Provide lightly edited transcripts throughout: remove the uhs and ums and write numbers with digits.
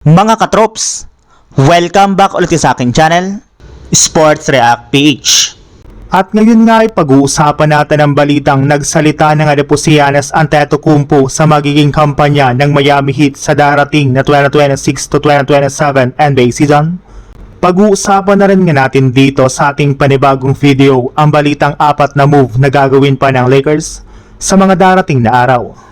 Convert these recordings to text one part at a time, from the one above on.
Mga katrops, welcome back ulit sa aking channel, Sports React PH. At ngayon nga ay pag-uusapan natin ang balitang nagsalita na nga po si Giannis Antetokounmpo sa magiging kampanya ng Miami Heat sa darating na 2026 to 2027 NBA season. Pag-uusapan na rin nga natin dito sa ating panibagong video ang balitang 4 na move na gagawin pa ng Lakers sa mga darating na araw.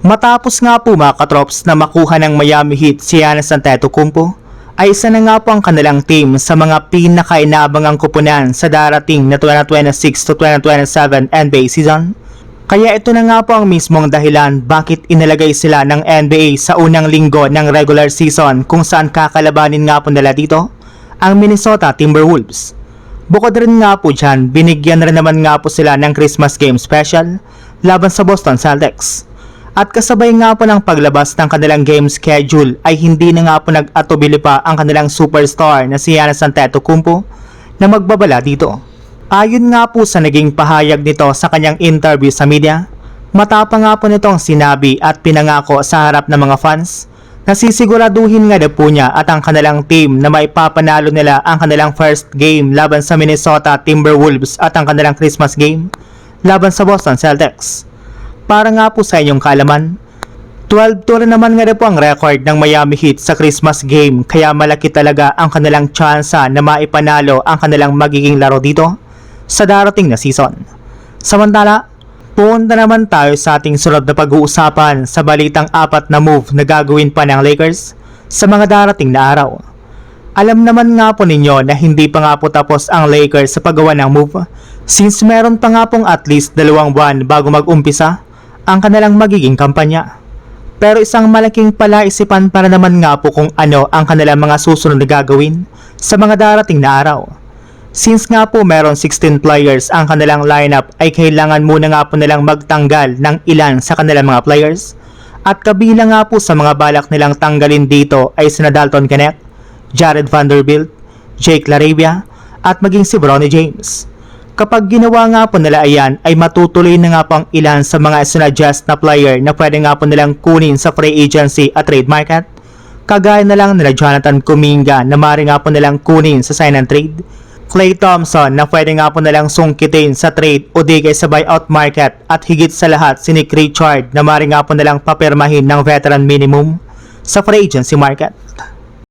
Matapos nga po mga katrops na makuha ng Miami Heat si Giannis Antetokounmpo, ay isa na nga po ang kanilang team sa mga pinakainabangang kupunan sa darating na 2026 to 2027 NBA season. Kaya ito na nga po ang mismong dahilan bakit inilagay sila ng NBA sa unang linggo ng regular season kung saan kakalabanin nga po nila dito ang Minnesota Timberwolves. Bukod rin nga po dyan, binigyan rin naman nga po sila ng Christmas game special laban sa Boston Celtics. At kasabay nga po ng paglabas ng kanilang game schedule ay hindi na nga po nag-atubili pa ang kanilang superstar na si Giannis Antetokounmpo na magbabala dito. Ayon nga po sa naging pahayag nito sa kanyang interview sa media, matapang nga po nitong sinabi at pinangako sa harap ng mga fans na sisiguraduhin nga na po niya at ang kanilang team na maipapanalo nila ang kanilang first game laban sa Minnesota Timberwolves at ang kanilang Christmas game laban sa Boston Celtics. Para nga po sa inyong kaalaman, 12-2 naman nga po ang record ng Miami Heat sa Christmas game kaya malaki talaga ang kanilang tsansa na maipanalo ang kanilang magiging laro dito sa darating na season. Samantala, punta naman tayo sa ating sunod na pag-uusapan sa balitang 4 na move na gagawin pa ng Lakers sa mga darating na araw. Alam naman nga po ninyo na hindi pa nga po tapos ang Lakers sa paggawa ng move since meron pa nga pong at least 2 buwan bago mag-umpisa ang kanilang magiging kampanya. Pero isang malaking palaisipan para naman nga po kung ano ang kanilang mga susunod na gagawin sa mga darating na araw. Since nga po meron 16 players ang kanilang lineup ay kailangan muna nga po nilang magtanggal ng ilan sa kanilang mga players. At kabilang nga po sa mga balak nilang tanggalin dito ay sina Dalton Knecht, Jared Vanderbilt, Jake LaRavia at maging si Bronny James. Kapag ginawa nga po nila ayan ay matutuloy na nga po ang ilan sa mga sinadjust na player na pwede nga po nilang kunin sa free agency at trade market. Kagaya na lang nila Jonathan Kuminga na maaari nga po nilang kunin sa sign and trade, Klay Thompson na pwede nga po nilang sungkitin sa trade o di kay sa buyout market at higit sa lahat si Nick Richard na maaari nga po nilang papirmahin ng veteran minimum sa free agency market.